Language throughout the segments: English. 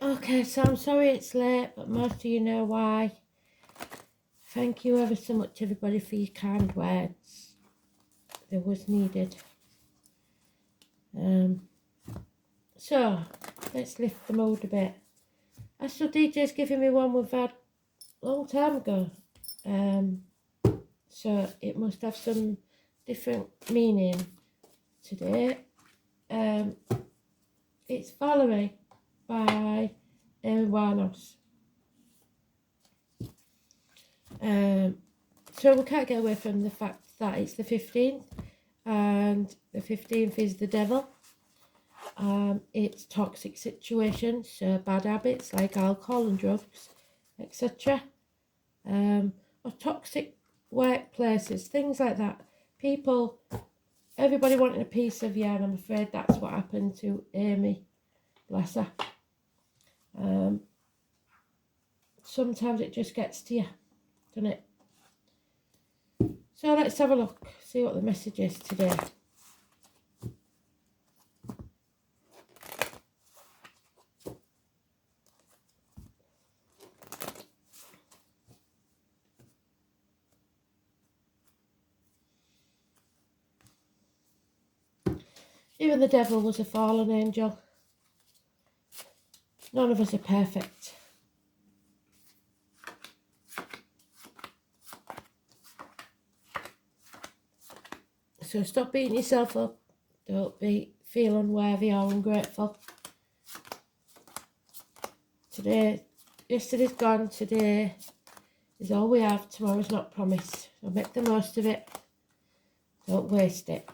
Okay, so I'm sorry it's late, but most of you know why. Thank you ever so much, everybody, for your kind words. They was needed. So, let's lift the mood a bit. Astro DJ's giving me one we've had a long time ago. So it must have some different meaning today. It's Valerie by Wanos. So we can't get away from the fact that it's the 15th, and the 15th is the devil. It's toxic situations, so bad habits like alcohol and drugs, etc. Or toxic workplaces, things like that. People, everybody wanting a piece of you, and I'm afraid that's what happened to Amy, bless her. Sometimes it just gets to you, doesn't it? So let's have a look, see what the message is today. Even the devil was a fallen angel. None of us are perfect. So stop beating yourself up. Don't feel unworthy or ungrateful. Yesterday's gone. Today is all we have. Tomorrow's not promised. So make the most of it. Don't waste it.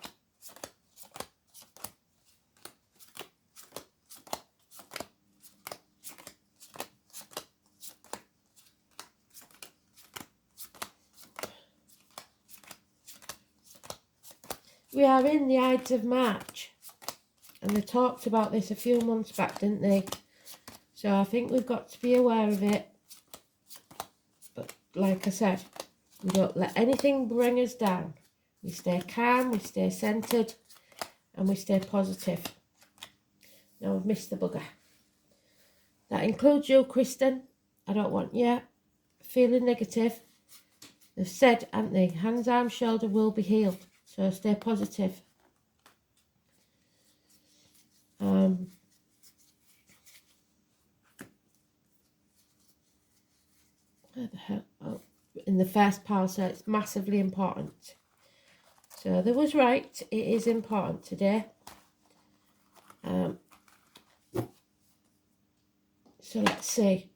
We are in the Ides of March, and they talked about this a few months back, didn't they? So I think we've got to be aware of it. But like I said, we don't let anything bring us down. We stay calm, we stay centred, and we stay positive. Now we've missed the bugger. That includes you, Kristen. I don't want you feeling negative. They've said, haven't they, hands, arms, shoulder will be healed. So stay positive. Where the hell? Oh, in the first pile, so it's massively important. So they was right. It is important today. So let's see.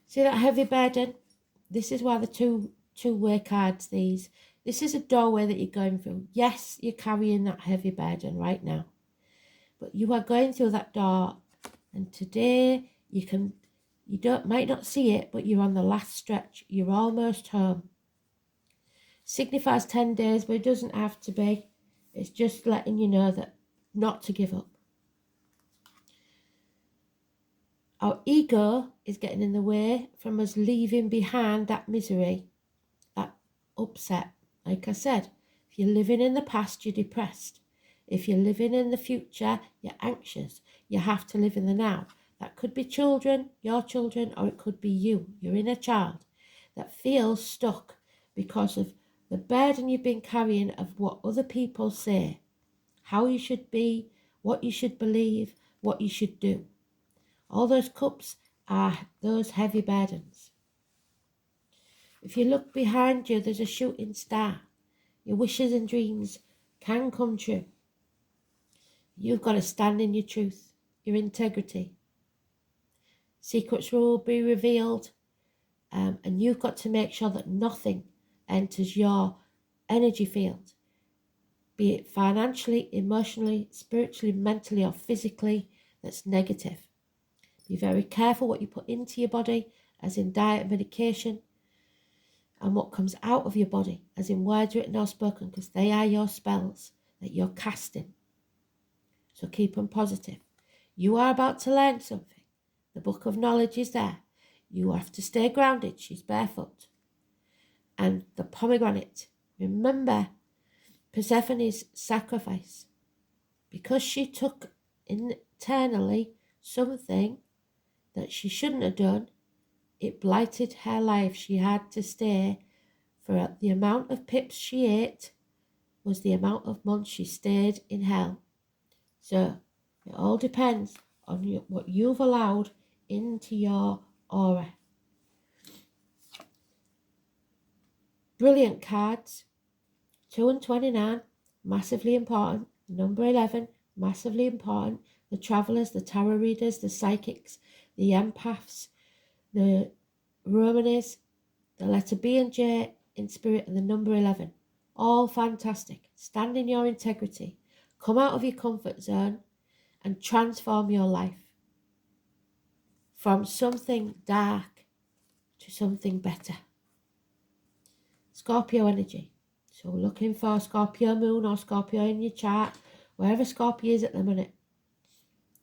See that heavy burden? This is why the two-way cards, these. This is a doorway that you're going through. Yes, you're carrying that heavy burden right now. But you are going through that door. And today might not see it, but you're on the last stretch. You're almost home. Signifies 10 days, but it doesn't have to be. It's just letting you know that not to give up. Our ego is getting in the way from us leaving behind that misery, that upset. Like I said, if you're living in the past, you're depressed. If you're living in the future, you're anxious. You have to live in the now. That could be children, your children, or it could be you, your inner child, that feels stuck because of the burden you've been carrying of what other people say, how you should be, what you should believe, what you should do. All those cups are those heavy burdens. If you look behind you, there's a shooting star. Your wishes and dreams can come true. You've got to stand in your truth, your integrity. Secrets will be revealed, and you've got to make sure that nothing enters your energy field, be it financially, emotionally, spiritually, mentally, or physically, that's negative. Be very careful what you put into your body, as in diet, medication, and what comes out of your body, as in words written or spoken, because they are your spells that you're casting. So keep them positive. You are about to learn something. The book of knowledge is there. You have to stay grounded. She's barefoot. And the pomegranate. Remember Persephone's sacrifice. Because she took internally something that she shouldn't have done. It blighted her life. She had to stay for the amount of pips she ate was the amount of months she stayed in hell. So it all depends on what you've allowed into your aura. Brilliant cards. 2 and 29, massively important. Number 11, massively important. The travelers, the tarot readers, the psychics, the empaths, the Romanis, the letter B and J in spirit, and the number 11. All fantastic. Stand in your integrity. Come out of your comfort zone and transform your life from something dark to something better. Scorpio energy. So we're looking for Scorpio moon or Scorpio in your chart, wherever Scorpio is at the minute.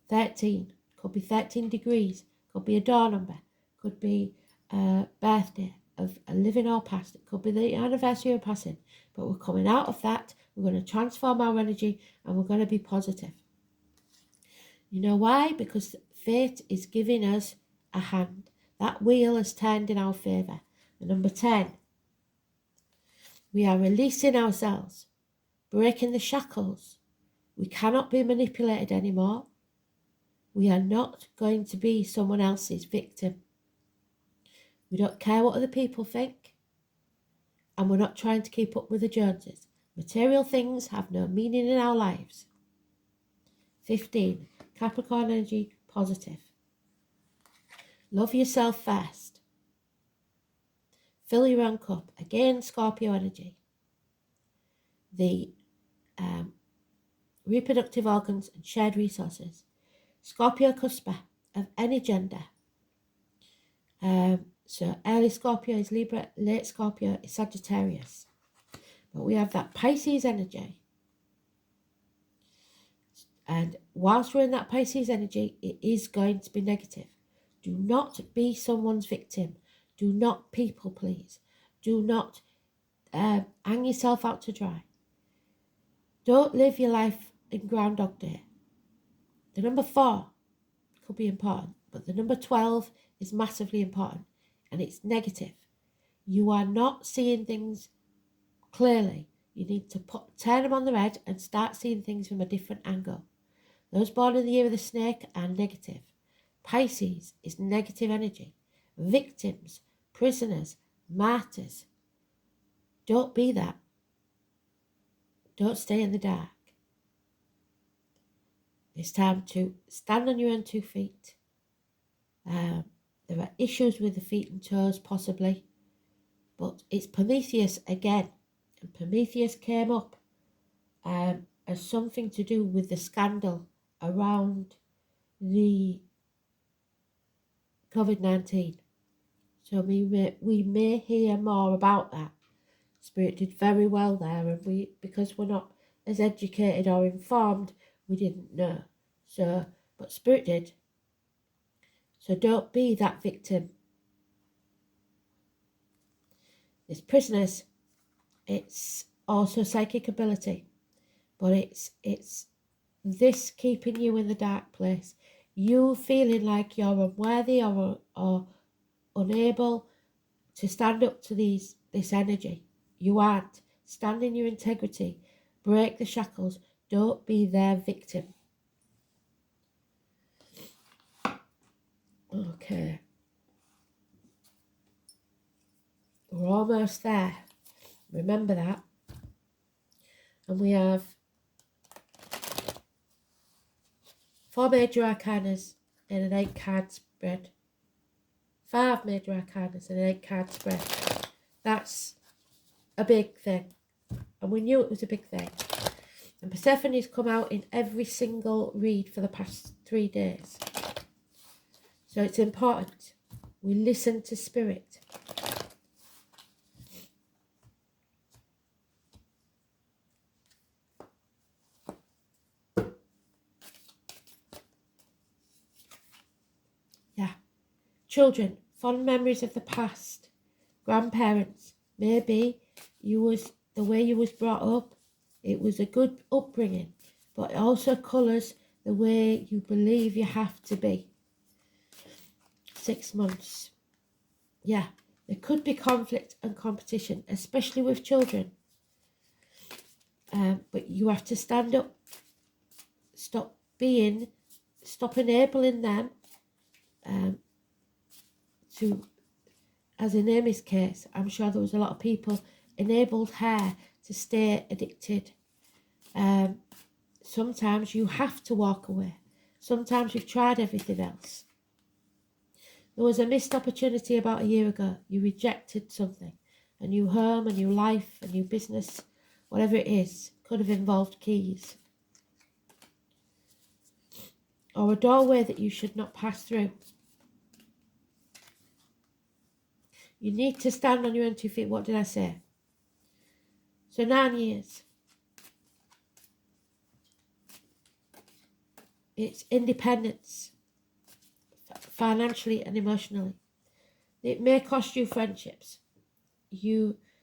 13. Could be 13 degrees. Could be a door number. Could be a birthday of a living or past. It could be the anniversary of passing. But we're coming out of that. We're going to transform our energy and we're going to be positive. You know why? Because fate is giving us a hand. That wheel has turned in our favour. The number 10. We are releasing ourselves, breaking the shackles. We cannot be manipulated anymore. We are not going to be someone else's victim. We don't care what other people think. And we're not trying to keep up with the Joneses. Material things have no meaning in our lives. 15. Capricorn energy, positive. Love yourself first. Fill your own cup. Again, Scorpio energy. The reproductive organs and shared resources. Scorpio cusper of any gender. So early Scorpio is Libra, late Scorpio is Sagittarius. But we have that Pisces energy. And whilst we're in that Pisces energy, it is going to be negative. Do not be someone's victim. Do not people please. Do not hang yourself out to dry. Don't live your life in Groundhog Day. The number 4 could be important, but the number 12 is massively important, and it's negative. You are not seeing things clearly. You need to turn them on their head and start seeing things from a different angle. Those born in the year of the snake are negative. Pisces is negative energy. Victims, prisoners, martyrs. Don't be that. Don't stay in the dark. It's time to stand on your own 2 feet. There are issues with the feet and toes, possibly. But it's Prometheus again. And Prometheus came up as something to do with the scandal around the COVID-19. So we may hear more about that. Spirit did very well there, and because we're not as educated or informed, we didn't know. So, but Spirit did. So don't be that victim. It's prisoners. It's also psychic ability, but it's this keeping you in the dark place. You feeling like you're unworthy or unable to stand up to this energy. You aren't. Stand in your integrity. Break the shackles. Don't be their victim. Okay. We're almost there. Remember that. And we have 4 major arcanas in an 8-card spread. 5 major arcanas in an 8-card spread. That's a big thing. And we knew it was a big thing. And Persephone's come out in every single read for the past 3 days. So it's important. We listen to Spirit. Yeah. Children, fond memories of the past. Grandparents, maybe the way you was brought up, it was a good upbringing, but it also colours the way you believe you have to be. 6 months. Yeah, there could be conflict and competition, especially with children. But you have to stand up. Stop enabling them to, as in Amy's case, I'm sure there was a lot of people enabled her to stay addicted. Sometimes you have to walk away. Sometimes you've tried everything else. There was a missed opportunity about a year ago. You rejected something. A new home, a new life, a new business, whatever it is, could have involved keys. Or a doorway that you should not pass through. You need to stand on your own 2 feet. What did I say? So 9 years. It's independence, financially and emotionally. It may cost you friendships.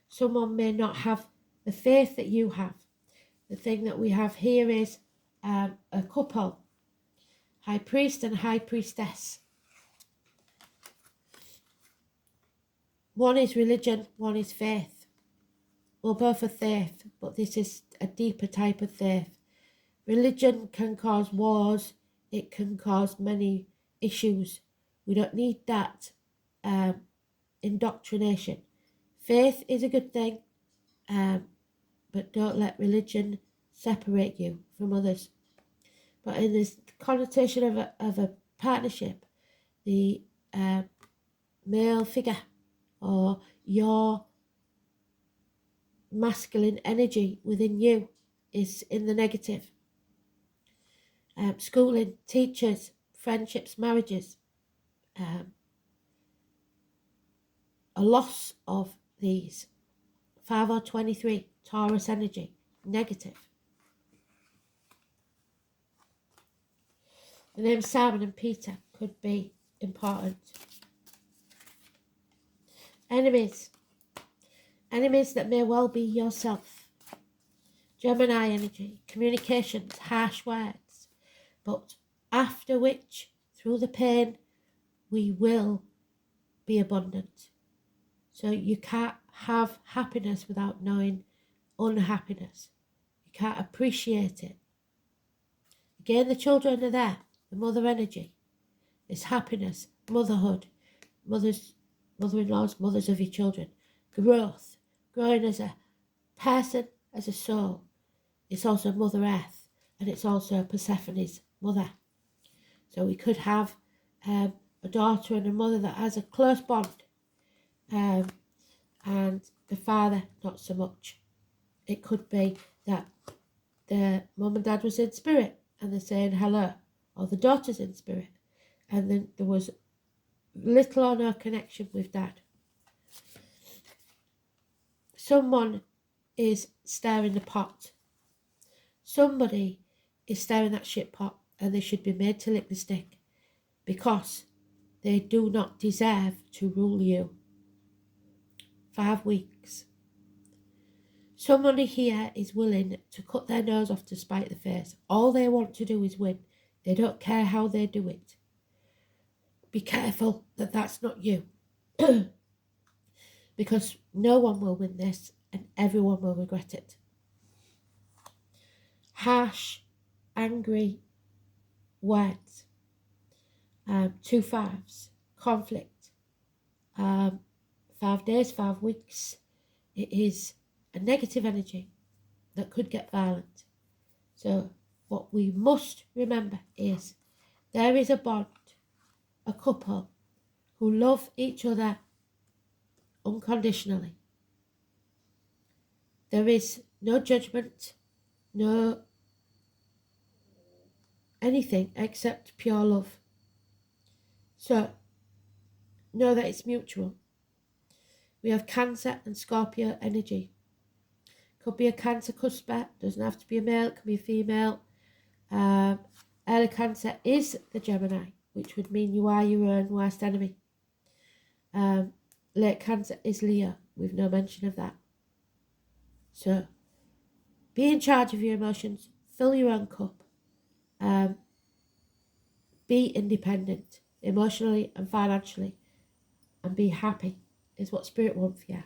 Someone may not have the faith that you have. The thing that we have here is a couple, high priest and high priestess. One is religion, one is faith. Well, both are faith, but this is a deeper type of faith. Religion can cause wars. It can cause many issues. We don't need that indoctrination. Faith is a good thing, but don't let religion separate you from others. But in this connotation of a partnership, the male figure or your masculine energy within you is in the negative. Schooling, teachers, friendships, marriages, a loss of these. 5 or 23, Taurus energy, negative. The names Simon and Peter could be important. Enemies that may well be yourself. Gemini energy, communications, harsh words, but after which, through the pain, we will be abundant. So you can't have happiness without knowing unhappiness. You can't appreciate it. Again, the children are there, the mother energy. It's happiness, motherhood, mother-in-laws, mothers of your children. Growth, growing as a person, as a soul. It's also Mother Earth, and it's also Persephone's mother. So we could have a daughter and a mother that has a close bond, and the father not so much. It could be that the mum and dad was in spirit and they're saying hello, or the daughter's in spirit and then there was little or no connection with dad. Someone is stirring the pot. Somebody is stirring that shit pot, and they should be made to lick the stick because they do not deserve to rule you. 5 weeks. Somebody here is willing to cut their nose off to spite the face. All they want to do is win. They don't care how they do it. Be careful that that's not you. Because no one will win this and everyone will regret it. Harsh, angry words. 2 5s. Conflict. 5 days, 5 weeks. It is a negative energy that could get violent. So what we must remember is there is a bond, a couple who love each other unconditionally. There is no judgment, no anything except pure love. So know that it's mutual. We have Cancer and Scorpio energy. Could be a Cancer cusper, doesn't have to be a male, it can be a female. Early Cancer is the Gemini, which would mean you are your own worst enemy. Late Cancer is Leo, with no mention of that. So be in charge of your emotions, fill your own cup, be independent, emotionally and financially, and be happy is what Spirit wants for you.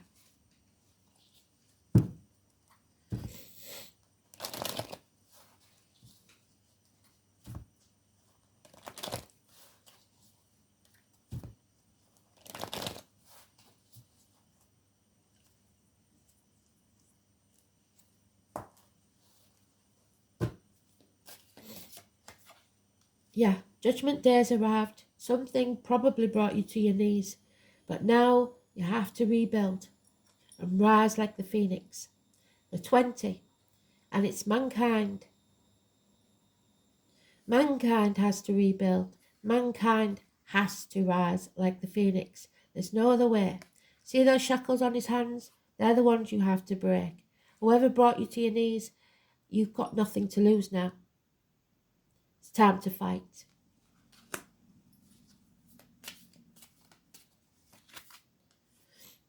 Yeah, Judgment Day's arrived. Something probably brought you to your knees, but now you have to rebuild and rise like the phoenix. The 20, and it's mankind. Mankind has to rebuild. Mankind has to rise like the phoenix. There's no other way. See those shackles on his hands? They're the ones you have to break. Whoever brought you to your knees, you've got nothing to lose now. It's time to fight.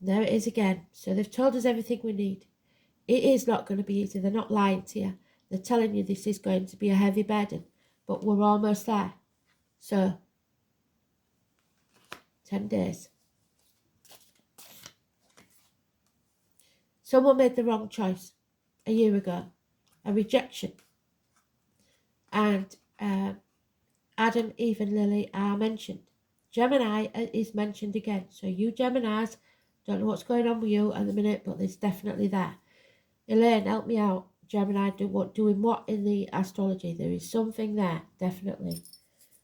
There it is again. So they've told us everything we need. It is not going to be easy. They're not lying to you. They're telling you this is going to be a heavy burden, but we're almost there. So, 10 days. Someone made the wrong choice a year ago, a rejection. And Adam, Eve and Lily are mentioned. Gemini is mentioned again. So you Geminis, don't know what's going on with you at the minute, but it's definitely there. Elaine, help me out. Gemini, doing what in the astrology? There is something there, definitely.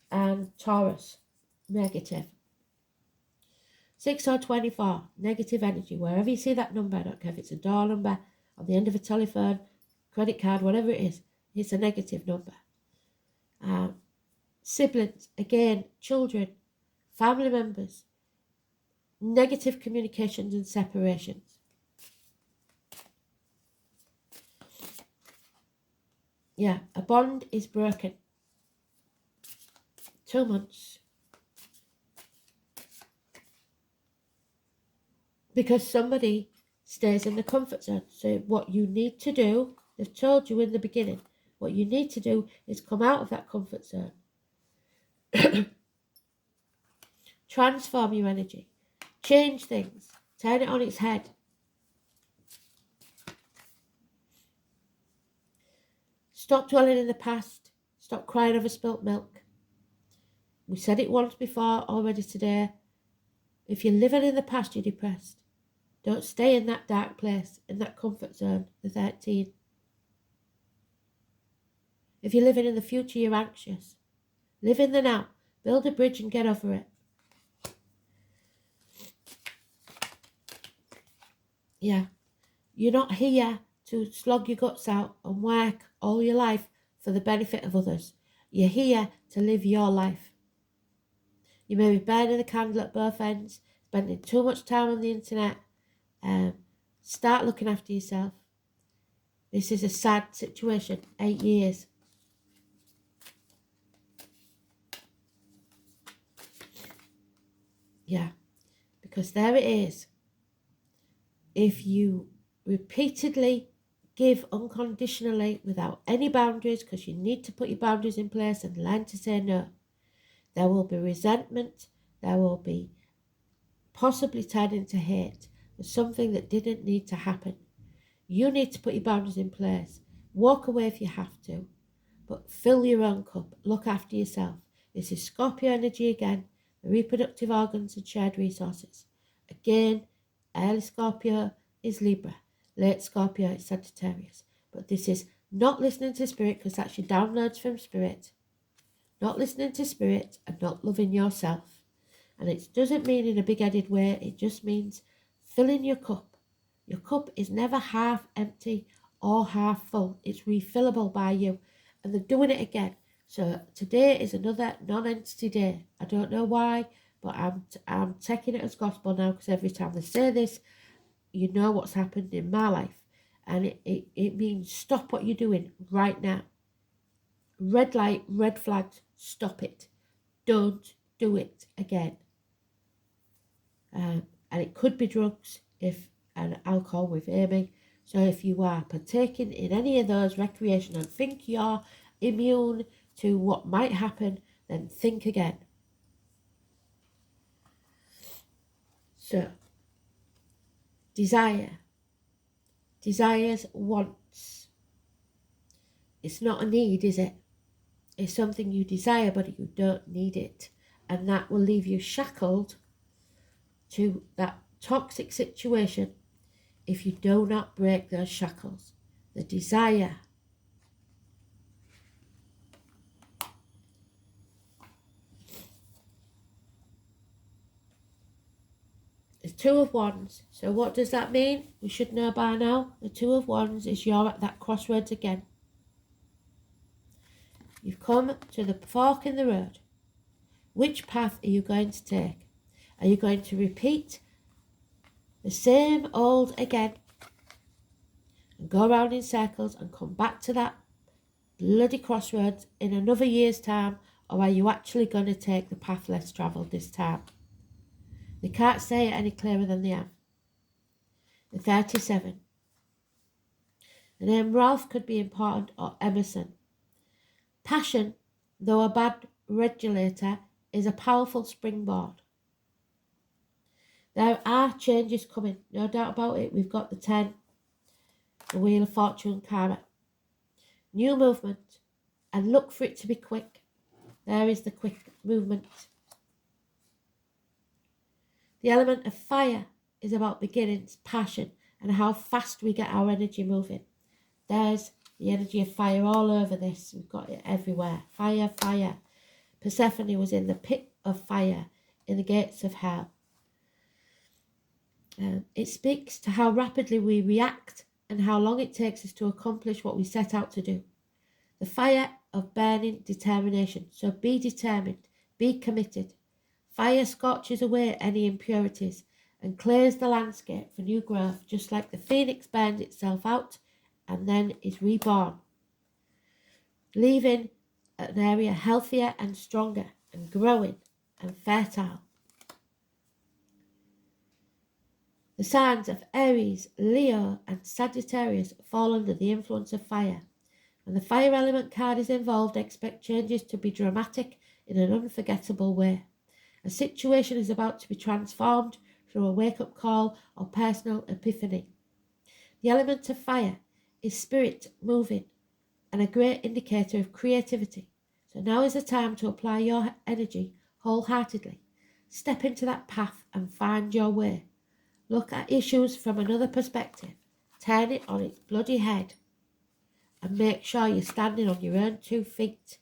And Taurus, negative. 6 or 24, negative energy. Wherever you see that number, I don't care if it's a door number, on the end of a telephone, credit card, whatever it is, it's a negative number. Siblings, again, children, family members, negative communications and separations. Yeah, a bond is broken. 2 months. Because somebody stays in the comfort zone. So what you need to do, they've told you in the beginning, what you need to do is come out of that comfort zone. Transform your energy. Change things. Turn it on its head. Stop dwelling in the past. Stop crying over spilt milk. We said it once before already today. If you're living in the past, you're depressed. Don't stay in that dark place, in that comfort zone, the 13. If you're living in the future, you're anxious. Live in the now. Build a bridge and get over it. Yeah. You're not here to slog your guts out and work all your life for the benefit of others. You're here to live your life. You may be burning the candle at both ends, spending too much time on the internet. Start looking after yourself. This is a sad situation. 8 years. Yeah, because there it is. If you repeatedly give unconditionally without any boundaries, because you need to put your boundaries in place and learn to say no, there will be resentment, there will be possibly turn into hate for something that didn't need to happen. You need to put your boundaries in place. Walk away if you have to, but fill your own cup. Look after yourself. This is Scorpio energy again, the reproductive organs and shared resources. Again, early Scorpio is Libra, late Scorpio is Sagittarius. But this is not listening to Spirit, because that's your downloads from Spirit. Not listening to Spirit and not loving yourself. And it doesn't mean in a big-headed way, it just means filling your cup. Your cup is never half empty or half full. It's refillable by you. And they're doing it again. So today is another non-entity day. I don't know why, but I'm taking it as gospel now, because every time they say this, you know what's happened in my life. And it means stop what you're doing right now. Red light, red flags, stop it. Don't do it again. And it could be drugs and alcohol with Amy. So if you are partaking in any of those recreation and think you're immune to what might happen, then think again. So, desire. Desires wants. It's not a need, is it? It's something you desire, but you don't need it. And that will leave you shackled to that toxic situation if you do not break those shackles. The desire. The Two of Wands. So what does that mean? We should know by now. The Two of Wands is you're at that crossroads again. You've come to the fork in the road. Which path are you going to take? Are you going to repeat the same old again and go around in circles and come back to that bloody crossroads in another year's time? Or are you actually going to take the path less travelled this time? They can't say it any clearer than they have. The 37. The name Ralph could be important, or Emerson. Passion, though a bad regulator, is a powerful springboard. There are changes coming, no doubt about it. We've got the 10, the Wheel of Fortune, Karma. New movement, and look for it to be quick. There is the quick movement. The element of fire is about beginnings, passion, and how fast we get our energy moving. There's the energy of fire all over this. We've got it everywhere. Fire, fire. Persephone was in the pit of fire, in the gates of hell. It speaks to how rapidly we react and how long it takes us to accomplish what we set out to do. The fire of burning determination. So be determined, be committed. Fire scorches away any impurities and clears the landscape for new growth, just like the phoenix burns itself out and then is reborn, leaving an area healthier and stronger and growing and fertile. The signs of Aries, Leo and Sagittarius fall under the influence of fire. When the fire element card is involved, expect changes to be dramatic in an unforgettable way. A situation is about to be transformed through a wake-up call or personal epiphany. The element of fire is spirit moving and a great indicator of creativity. So now is the time to apply your energy wholeheartedly. Step into that path and find your way. Look at issues from another perspective. Turn it on its bloody head. And make sure you're standing on your own 2 feet.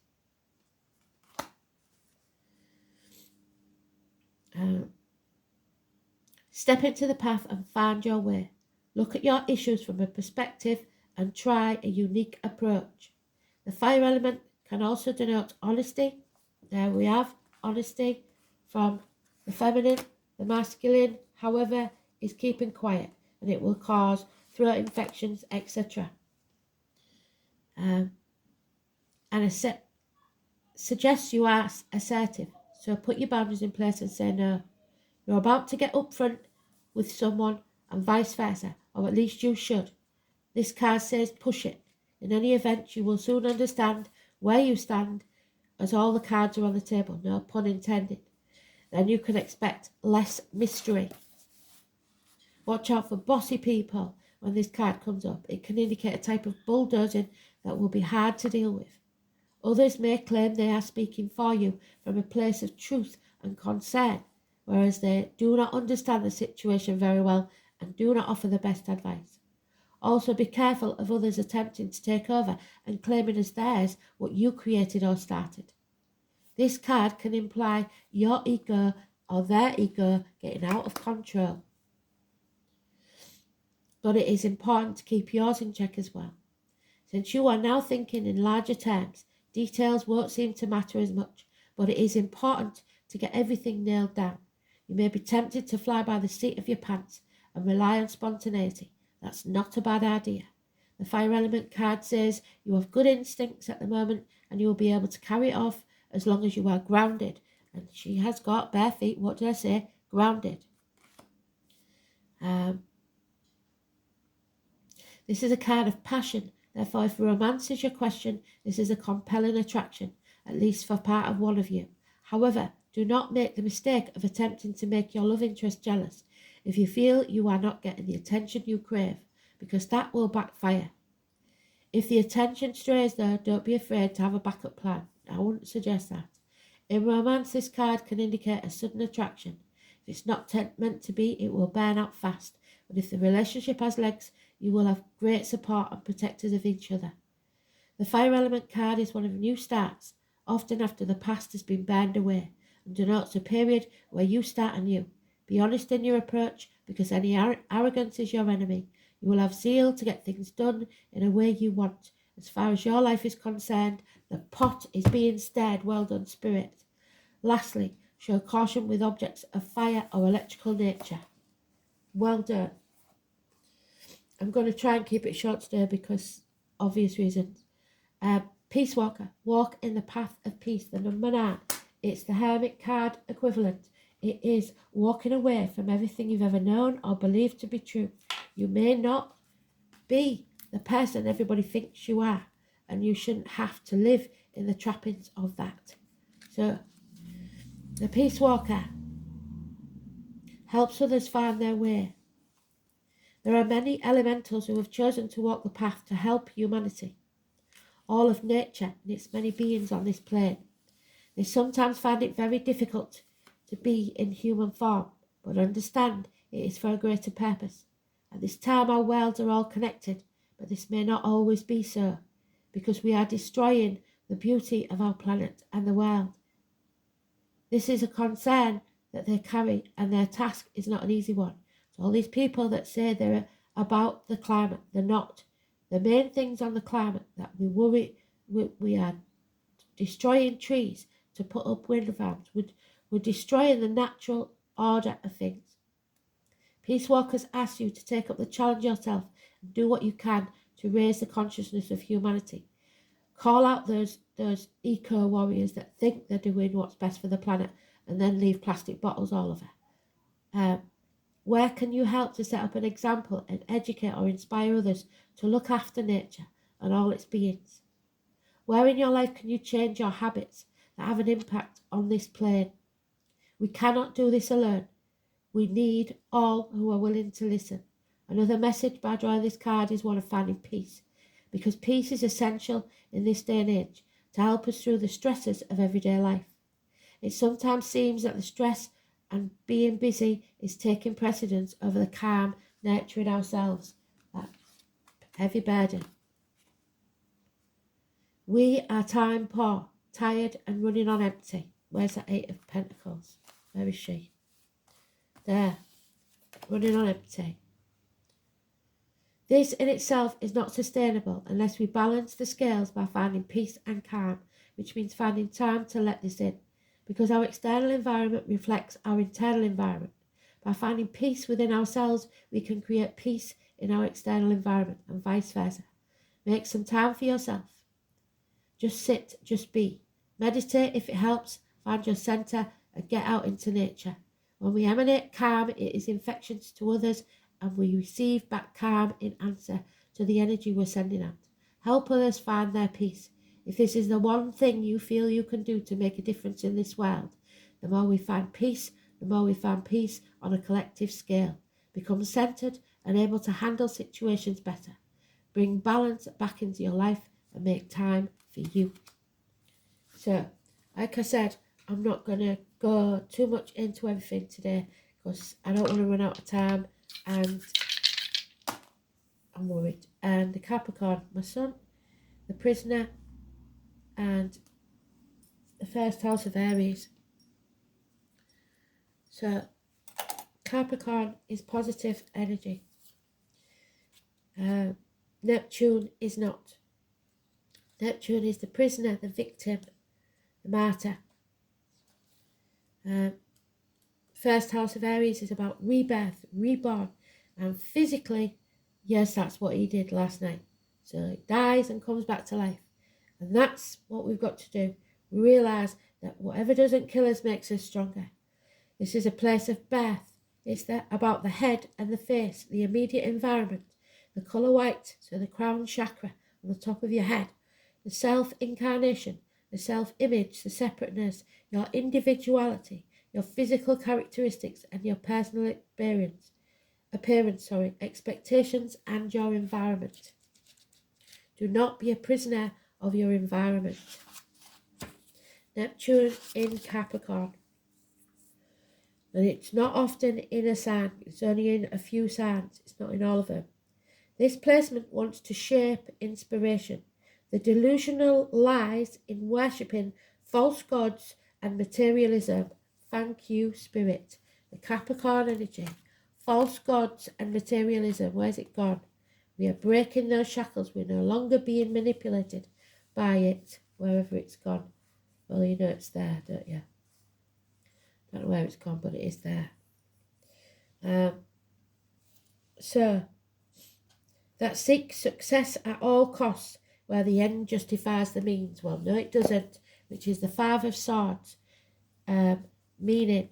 Step into the path and find your way. Look at your issues from a perspective and try a unique approach. The fire element can also denote honesty. There we have honesty from the feminine. The masculine, however, is keeping quiet, and it will cause throat infections, etc. And it suggests you are assertive. So put your boundaries in place and say no. You're about to get upfront with someone and vice versa, or at least you should. This card says push it. In any event, you will soon understand where you stand as all the cards are on the table, no pun intended. Then you can expect less mystery. Watch out for bossy people when this card comes up. It can indicate a type of bulldozing that will be hard to deal with. Others may claim they are speaking for you from a place of truth and concern, whereas they do not understand the situation very well and do not offer the best advice. Also, be careful of others attempting to take over and claiming as theirs what you created or started. This card can imply your ego or their ego getting out of control. But it is important to keep yours in check as well. Since you are now thinking in larger terms, details won't seem to matter as much, but it is important to get everything nailed down. You may be tempted to fly by the seat of your pants and rely on spontaneity. That's not a bad idea. The fire element card says you have good instincts at the moment and you will be able to carry it off as long as you are grounded. And she has got bare feet, what did I say? Grounded. This is a card of passion. Therefore, if romance is your question, this is a compelling attraction, at least for part of one of you. However, do not make the mistake of attempting to make your love interest jealous. if you feel you are not getting the attention you crave, because that will backfire. If the attention strays though, don't be afraid to have a backup plan. I wouldn't suggest that. In romance, this card can indicate a sudden attraction. If it's not meant to be, it will burn out fast. But if the relationship has legs, you will have great support and protectors of each other. The fire element card is one of new starts, often after the past has been burned away, and denotes a period where you start anew. Be honest in your approach, because any arrogance is your enemy. You will have zeal to get things done in a way you want. As far as your life is concerned, the pot is being stirred. Well done, Spirit. Lastly, show caution with objects of fire or electrical nature. Well done. I'm going to try and keep it short today because obvious reasons. Peace Walker, walk in the path of peace. The number 9, it's the Hermit card equivalent. It is walking away from everything you've ever known or believed to be true. You may not be the person everybody thinks you are, and you shouldn't have to live in the trappings of that. So, the Peace Walker helps others find their way. There are many elementals who have chosen to walk the path to help humanity. All of nature and its many beings on this plane. They sometimes find it very difficult to be in human form, but understand it is for a greater purpose. At this time our worlds are all connected, but this may not always be so, because we are destroying the beauty of our planet and the world. This is a concern that they carry, and their task is not an easy one. So all these people that say they're about the climate, they're not. The main things on the climate that we worry, we are destroying trees to put up wind farms. We're destroying the natural order of things. Peace Walkers ask you to take up the challenge yourself and do what you can to raise the consciousness of humanity. Call out those eco warriors that think they're doing what's best for the planet and then leave plastic bottles all over. Where can you help to set up an example and educate or inspire others to look after nature and all its beings? Where in your life can you change your habits that have an impact on this plane? We cannot do this alone. We need all who are willing to listen. Another message by drawing this card is one of finding peace, because peace is essential in this day and age to help us through the stresses of everyday life. It sometimes seems that the stress and being busy is taking precedence over the calm, nurturing ourselves. That heavy burden. We are time poor, tired and running on empty. Where's that 8 of Pentacles? Where is she? There, running on empty. This in itself is not sustainable unless we balance the scales by finding peace and calm, which means finding time to let this in, because our external environment reflects our internal environment. By finding peace within ourselves, we can create peace in our external environment and vice versa. Make some time for yourself. Just sit, just be. Meditate if it helps, find your centre and get out into nature. When we emanate calm, it is infectious to others, and we receive back calm in answer to the energy we're sending out. Help others find their peace. If this is the one thing you feel you can do to make a difference in this world, the more we find peace, the more we find peace on a collective scale. Become centered and able to handle situations better. Bring balance back into your life and make time for you. So, like I said, I'm not going to go too much into everything today because I don't want to run out of time and I'm worried. And the Capricorn, my sun, the prisoner, and the first house of Aries. So, Capricorn is positive energy. Neptune is not. Neptune is the prisoner, the victim, the martyr. First house of Aries is about rebirth, reborn, and physically, yes, that's what he did last night. So he dies and comes back to life. And that's what we've got to do. We realise that whatever doesn't kill us makes us stronger. This is a place of birth. It's about the head and the face, the immediate environment, the colour white, so the crown chakra on the top of your head, the self-incarnation, the self-image, the separateness, your individuality, your physical characteristics and your personal experience. expectations and your environment. Do not be a prisoner of your environment. Neptune in Capricorn. And it's not often in a sign, it's only in a few signs, it's not in all of them. This placement wants to shape inspiration. The delusional lies in worshipping false gods and materialism. Thank you, Spirit. The Capricorn energy. False gods and materialism. Where's it gone? We are breaking those shackles. We're no longer being manipulated by it, wherever it's gone. Well, you know it's there, don't you? Don't know where it's gone, but it is there. So, that seeks success at all costs, where the end justifies the means. Well, no, it doesn't, which is the Five of Swords, meaning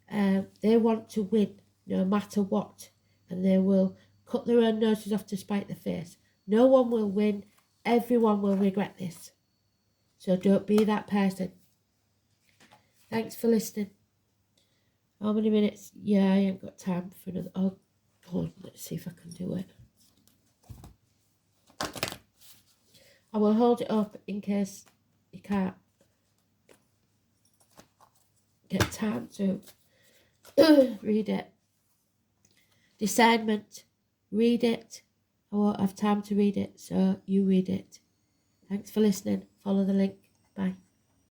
they want to win no matter what, and they will cut their own noses off to spite the face. No one will win. Everyone will regret this. So don't be that person. Thanks for listening. How many minutes? Yeah, I ain't got time for another. Oh, hold on, let's see if I can do it. I will hold it up in case you can't get time to read it. Discernment. Read it. I won't have time to read it, so you read it. Thanks for listening. Follow the link. Bye.